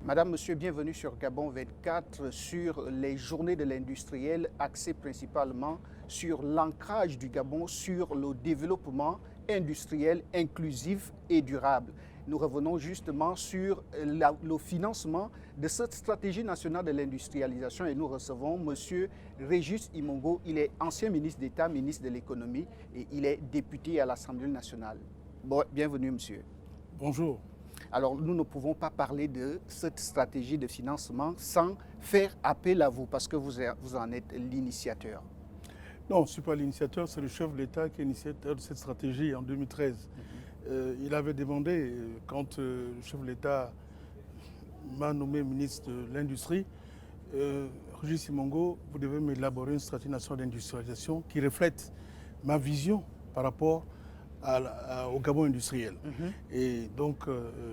Madame, Monsieur, bienvenue sur Gabon 24 sur les journées de l'industriel axées principalement sur l'ancrage du Gabon sur le développement industriel inclusif et durable. Nous revenons justement sur le financement de cette stratégie nationale de l'industrialisation et nous recevons Monsieur Régis Imongo. Il est ancien ministre d'État, ministre de l'économie et il est député à l'Assemblée nationale. Bon, bienvenue Monsieur. Bonjour. Alors, nous ne pouvons pas parler de cette stratégie de financement sans faire appel à vous, parce que vous en êtes l'initiateur. Non, je ne suis pas l'initiateur, c'est le chef de l'État qui est initiateur de cette stratégie en 2013. Il avait demandé, quand le chef de l'État m'a nommé ministre de l'Industrie, Régis Imongo, vous devez m'élaborer une stratégie nationale d'industrialisation qui reflète ma vision par rapport au Gabon industriel. Et donc,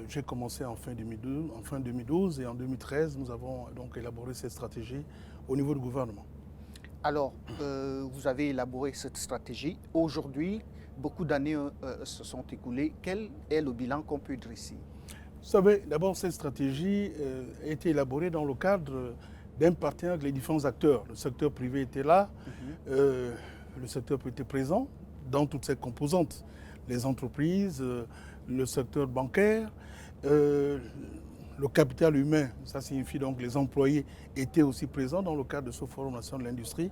j'ai commencé en fin 2012 et en 2013, nous avons donc élaboré cette stratégie au niveau du gouvernement. Alors, vous avez élaboré cette stratégie. Aujourd'hui, beaucoup d'années se sont écoulées. Quel est le bilan qu'on peut dresser? Vous savez, d'abord, cette stratégie a été élaborée dans le cadre d'un partenariat avec les différents acteurs. Le secteur privé était là, le secteur était présent dans toutes ses composantes. Les entreprises, le secteur bancaire, le capital humain, ça signifie donc les employés étaient aussi présents dans le cadre de ce Forum national de l'industrie,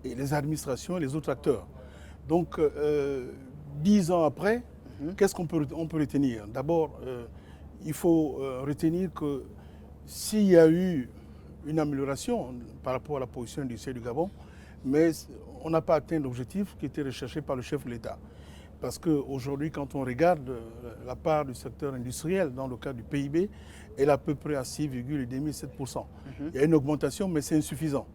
et les administrations et les autres acteurs. Donc, 10 ans après, qu'est-ce qu'on peut retenir? D'abord, il faut retenir que s'il y a eu une amélioration par rapport à la position industrielle du Gabon, mais on n'a pas atteint l'objectif qui était recherché par le chef de l'État. Parce qu'aujourd'hui, quand on regarde la part du secteur industriel dans le cadre du PIB, elle est à peu près à 6,7%. Il y a une augmentation, mais c'est insuffisant.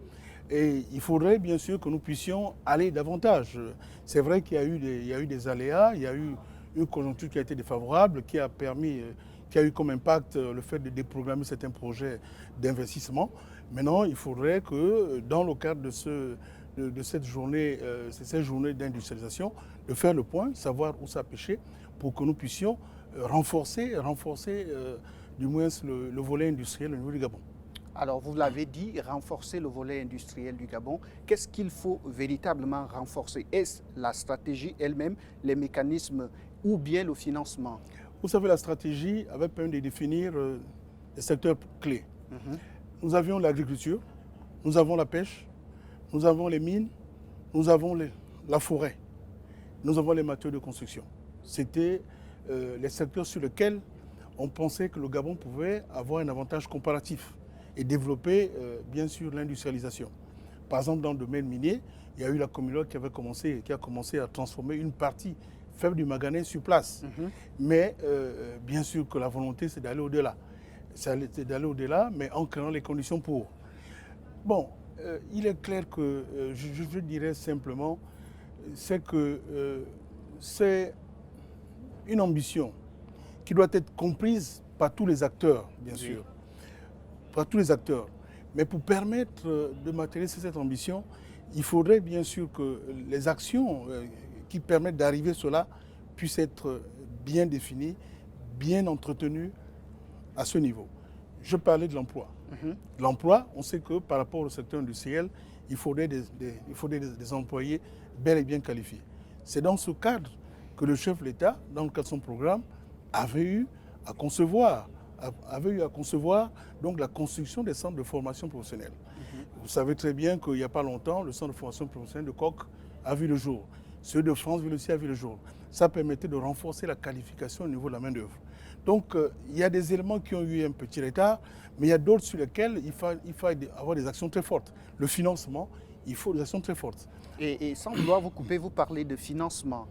Et il faudrait bien sûr que nous puissions aller davantage. C'est vrai qu'il y a eu des aléas, il y a eu une conjoncture qui a été défavorable, qui a eu comme impact le fait de déprogrammer certains projets d'investissement. Maintenant, il faudrait que dans le cadre de cette journée, d'industrialisation, de faire le point, savoir où ça a pêché, pour que nous puissions renforcer du moins le volet industriel au niveau du Gabon. Alors, vous l'avez dit, renforcer le volet industriel du Gabon. Qu'est-ce qu'il faut véritablement renforcer? Est-ce la stratégie elle-même, les mécanismes ou bien le financement? Vous savez, la stratégie avait permis de définir les secteurs clés. Nous avions l'agriculture, nous avons la pêche, nous avons les mines, nous avons la forêt, nous avons les matériaux de construction. C'était les secteurs sur lesquels on pensait que le Gabon pouvait avoir un avantage comparatif et développer bien sûr l'industrialisation. Par exemple, dans le domaine minier, il y a eu la Comilog qui a commencé à transformer une partie faible du manganèse sur place. Mais bien sûr que la volonté, c'est d'aller au-delà. C'est d'aller au-delà, mais en créant les conditions pour. Bon, il est clair que, je dirais simplement, c'est que c'est une ambition qui doit être comprise par tous les acteurs, bien sûr. Par tous les acteurs. Mais pour permettre de matérialiser cette ambition, il faudrait bien sûr que les actions qui permettent d'arriver à cela puissent être bien définies, bien entretenues à ce niveau. Je parlais de l'emploi. L'emploi, on sait que par rapport au secteur industriel, il faudrait des employés bel et bien qualifiés. C'est dans ce cadre que le chef de l'État, dans le cadre de son programme, avait eu à concevoir donc la construction des centres de formation professionnelle. Vous savez très bien qu'il n'y a pas longtemps, le centre de formation professionnelle de Coq a vu le jour. Ceux de Franceville aussi a vu le jour. Ça permettait de renforcer la qualification au niveau de la main-d'œuvre. Donc, il y a des éléments qui ont eu un petit retard, mais il y a d'autres sur lesquels il faut avoir des actions très fortes. Le financement, il faut des actions très fortes. Et sans vouloir vous couper, vous parlez de financement.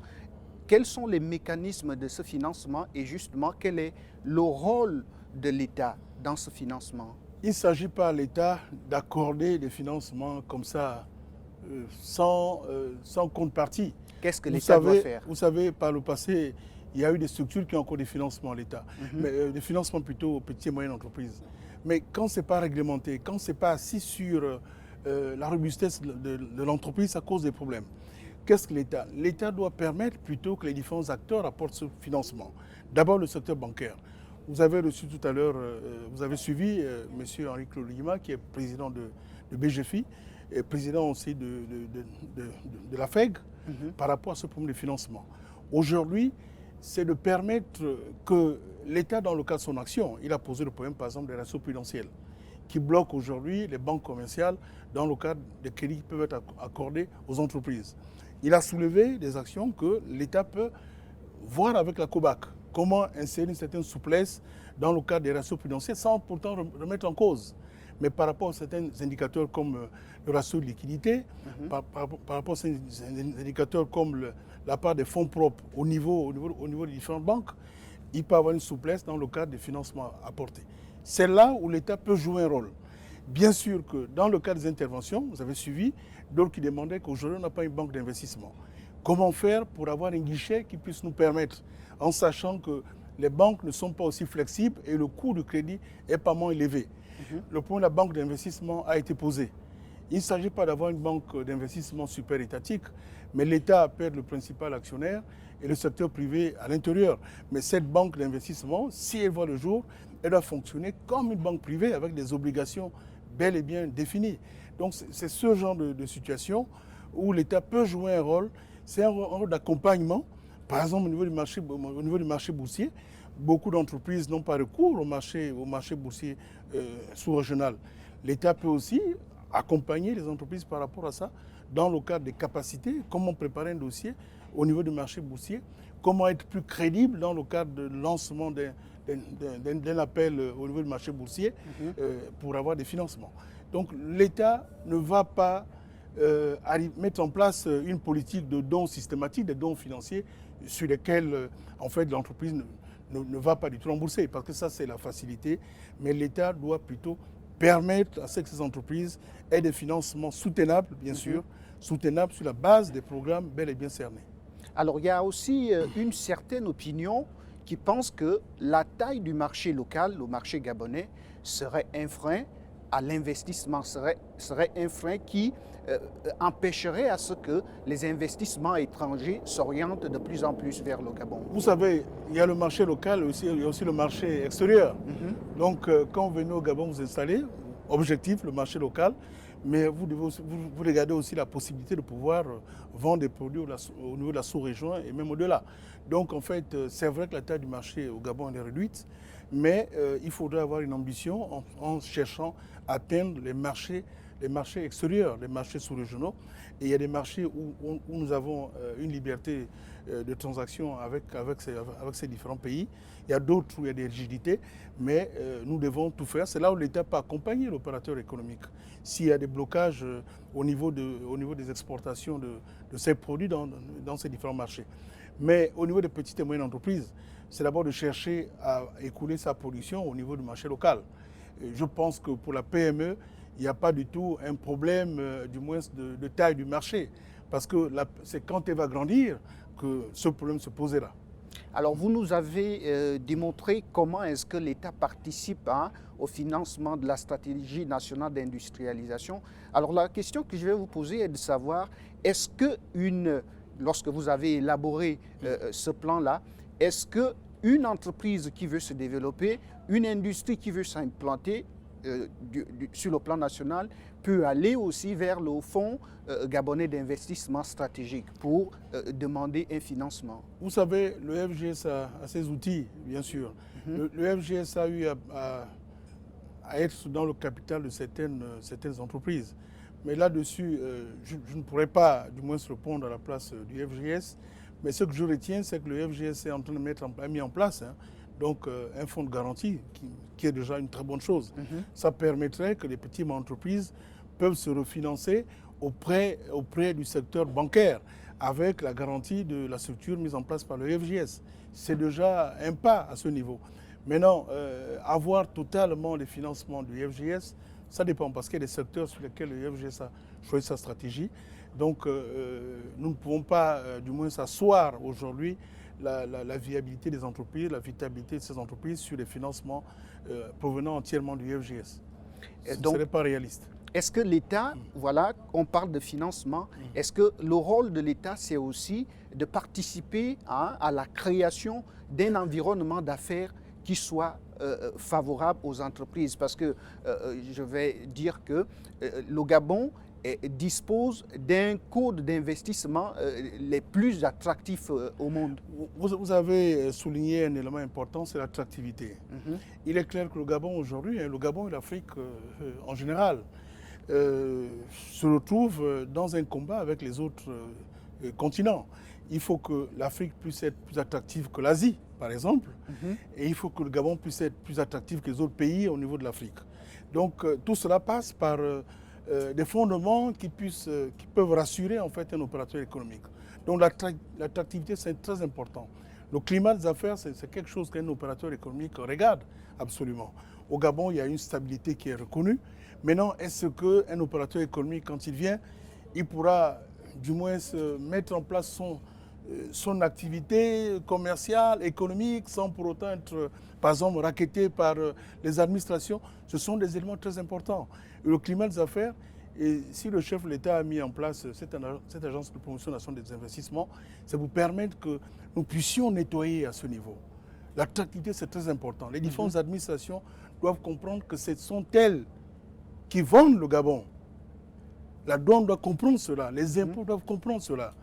Quels sont les mécanismes de ce financement et justement, quel est le rôle de l'État dans ce financement? Il ne s'agit pas à l'État d'accorder des financements comme ça, sans contrepartie. Qu'est-ce que l'État doit faire? Vous savez, par le passé, il y a eu des structures qui ont encore des financements à l'État, mais des financements plutôt aux petites et moyennes entreprises. Mais quand ce n'est pas réglementé, quand ce n'est pas assis sur la robustesse de l'entreprise, ça cause des problèmes. Qu'est-ce que l'État? L'État doit permettre plutôt que les différents acteurs apportent ce financement. D'abord le secteur bancaire. Vous avez reçu tout à l'heure, vous avez suivi M. Henri Claude Lima, qui est président de BGFI, et président aussi de la FEG, par rapport à ce problème de financement. Aujourd'hui, c'est de permettre que l'État, dans le cadre de son action, il a posé le problème, par exemple, des ratios prudentiels, qui bloquent aujourd'hui les banques commerciales dans le cadre des crédits qui peuvent être accordés aux entreprises. Il a soulevé des actions que l'État peut voir avec la COBAC. Comment insérer une certaine souplesse dans le cadre des ratios prudentiels sans pourtant remettre en cause. Mais par rapport à certains indicateurs comme le ratio de liquidité, par rapport à ces indicateurs comme la part des fonds propres au niveau des différentes banques, il peut y avoir une souplesse dans le cadre des financements apportés. C'est là où l'État peut jouer un rôle. Bien sûr que dans le cadre des interventions, vous avez suivi, d'autres qui demandaient qu'aujourd'hui on n'a pas une banque d'investissement. Comment faire pour avoir un guichet qui puisse nous permettre, en sachant que les banques ne sont pas aussi flexibles et le coût du crédit est pas moins élevé. Le point de la banque d'investissement a été posé. Il ne s'agit pas d'avoir une banque d'investissement super étatique, mais l'État perd le principal actionnaire et le secteur privé à l'intérieur. Mais cette banque d'investissement, si elle voit le jour, elle doit fonctionner comme une banque privée avec des obligations bel et bien définies. Donc c'est ce genre de situation où l'État peut jouer un rôle. C'est un rôle d'accompagnement. Par exemple, au niveau du marché boursier, beaucoup d'entreprises n'ont pas recours au marché boursier sous-régional. L'État peut aussi accompagner les entreprises par rapport à ça, dans le cadre des capacités, comment préparer un dossier au niveau du marché boursier, comment être plus crédible dans le cadre de lancement d'un appel au niveau du marché boursier pour avoir des financements. Donc l'État ne va pas mettre en place une politique de dons systématiques, des dons financiers sur lesquels en fait l'entreprise ne va pas du tout rembourser, parce que ça c'est la facilité, mais l'État doit plutôt permettre à ce que ces entreprises aient des financements soutenables, bien sûr, soutenables sur la base des programmes bel et bien cernés. Alors il y a aussi une certaine opinion qui pense que la taille du marché local, le marché gabonais, serait un frein à l'investissement, serait un frein qui empêcherait à ce que les investissements étrangers s'orientent de plus en plus vers le Gabon. Vous savez, il y a le marché local, il y a aussi le marché extérieur. Donc quand vous venez au Gabon vous installez, objectif, le marché local, mais vous regardez aussi la possibilité de pouvoir vendre des produits au niveau de la sous-région et même au-delà. Donc en fait, c'est vrai que la taille du marché au Gabon est réduite, mais il faudrait avoir une ambition en cherchant à atteindre les marchés extérieurs, les marchés sous-régionaux. Et il y a des marchés où nous avons une liberté de transaction avec ces différents pays. Il y a d'autres où il y a des rigidités, mais nous devons tout faire. C'est là où l'État peut accompagner l'opérateur économique. S'il y a des blocages au niveau des exportations de ces produits dans ces différents marchés. Mais au niveau des petites et moyennes entreprises, c'est d'abord de chercher à écouler sa production au niveau du marché local. Et je pense que pour la PME, il n'y a pas du tout un problème, du moins de taille du marché. Parce que c'est quand elle va grandir que ce problème se posera. Alors vous nous avez démontré comment est-ce que l'État participe au financement de la stratégie nationale d'industrialisation. Alors la question que je vais vous poser est de savoir, est-ce que lorsque vous avez élaboré ce plan-là, est-ce qu'une entreprise qui veut se développer, une industrie qui veut s'implanter sur le plan national peut aller aussi vers le fonds gabonais d'investissement stratégique pour demander un financement? Vous savez, le FGS a ses outils, bien sûr. Le FGS a eu à être dans le capital de certaines entreprises. Mais là-dessus, je ne pourrais pas, du moins, répondre à la place du FGS. Mais ce que je retiens, c'est que le FGS est en train de mis en place donc un fonds de garantie qui est déjà une très bonne chose. Ça permettrait que les petites entreprises peuvent se refinancer auprès du secteur bancaire avec la garantie de la structure mise en place par le FGS. C'est déjà un pas à ce niveau. Maintenant, avoir totalement les financements du FGS, ça dépend parce qu'il y a des secteurs sur lesquels le FGS a choisi sa stratégie. Donc, nous ne pouvons pas, du moins, s'asseoir aujourd'hui la viabilité des entreprises, la viabilité de ces entreprises sur les financements provenant entièrement du FGS. Ce ne serait pas réaliste. Est-ce que l'État, voilà, on parle de financement, est-ce que le rôle de l'État, c'est aussi de participer à la création d'un environnement d'affaires qui soit favorable aux entreprises. Parce que je vais dire que le Gabon dispose d'un code d'investissement les plus attractifs au monde. Vous avez souligné un élément important, c'est l'attractivité. Il est clair que le Gabon aujourd'hui, le Gabon et l'Afrique en général, se retrouvent dans un combat avec les autres continents. Il faut que l'Afrique puisse être plus attractive que l'Asie, par exemple, et il faut que le Gabon puisse être plus attractif que les autres pays au niveau de l'Afrique. Donc tout cela passe par des fondements qui peuvent rassurer en fait un opérateur économique. Donc l'attractivité, c'est très important. Le climat des affaires, c'est quelque chose qu'un opérateur économique regarde absolument. Au Gabon, il y a une stabilité qui est reconnue. Maintenant, est-ce qu'un opérateur économique, quand il vient, il pourra du moins mettre en place son activité commerciale, économique, sans pour autant être, par exemple, racketté par les administrations? Ce sont des éléments très importants. Et le climat des affaires, et si le chef de l'État a mis en place cette agence de promotion nationale des investissements, c'est pour permettre que nous puissions nettoyer à ce niveau. L'attractivité, c'est très important. Les différentes administrations doivent comprendre que ce sont elles qui vendent le Gabon. La douane doit comprendre cela, les impôts doivent comprendre cela,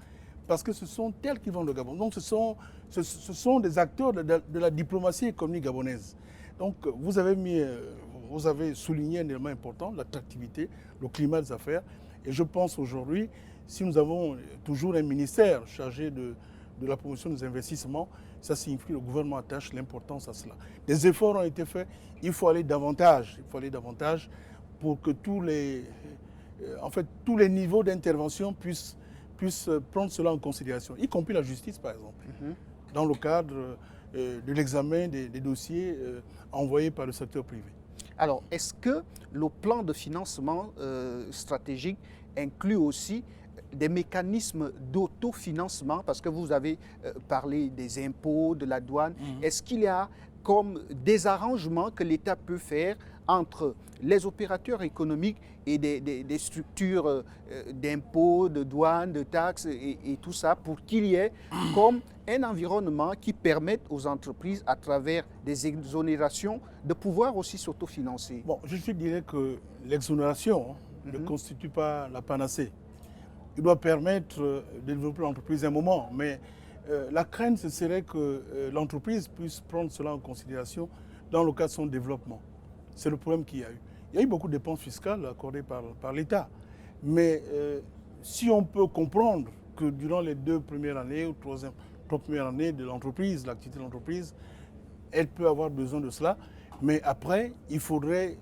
parce que ce sont elles qui vendent le Gabon. Donc ce sont des acteurs de la diplomatie économique gabonaise. Donc vous avez souligné un élément important, l'attractivité, le climat des affaires. Et je pense aujourd'hui, si nous avons toujours un ministère chargé de la promotion des investissements, ça signifie que le gouvernement attache l'importance à cela. Des efforts ont été faits, il faut aller davantage. Il faut aller davantage pour que tous les niveaux d'intervention puissent prendre cela en considération, y compris la justice par exemple, dans le cadre de l'examen des dossiers envoyés par le secteur privé. Alors, est-ce que le plan de financement stratégique inclut aussi des mécanismes d'autofinancement? Parce que vous avez parlé des impôts, de la douane. Est-ce qu'il y a comme des arrangements que l'État peut faire entre les opérateurs économiques et des structures d'impôts, de douane, de taxes et tout ça, pour qu'il y ait comme un environnement qui permette aux entreprises, à travers des exonérations, de pouvoir aussi s'autofinancer? Bon, je dirais que l'exonération ne constitue pas la panacée. Il doit permettre de développer l'entreprise un moment, mais la crainte, ce serait que l'entreprise puisse prendre cela en considération dans le cadre de son développement. C'est le problème qu'il y a eu. Il y a eu beaucoup de dépenses fiscales accordées par l'État. Mais si on peut comprendre que durant les 2 premières années ou 3 premières années de l'entreprise, l'activité de l'entreprise, elle peut avoir besoin de cela. Mais après, il faudrait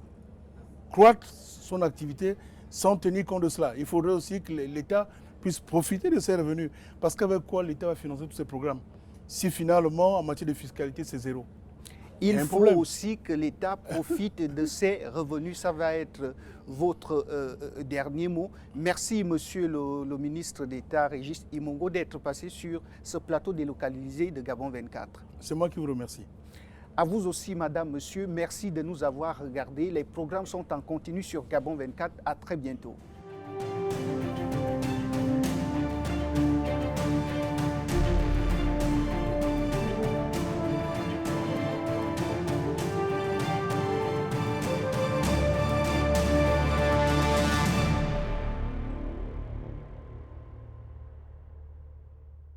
croître son activité sans tenir compte de cela. Il faudrait aussi que l'État puisse profiter de ses revenus. Parce qu'avec quoi l'État va financer tous ces programmes? Si finalement, en matière de fiscalité, c'est zéro. Il faut aussi que l'État profite de ses revenus. Ça va être votre dernier mot. Merci, monsieur le ministre d'État, Régis Imongo, d'être passé sur ce plateau délocalisé de Gabon 24. C'est moi qui vous remercie. À vous aussi, madame, monsieur, merci de nous avoir regardés. Les programmes sont en continu sur Gabon 24. À très bientôt.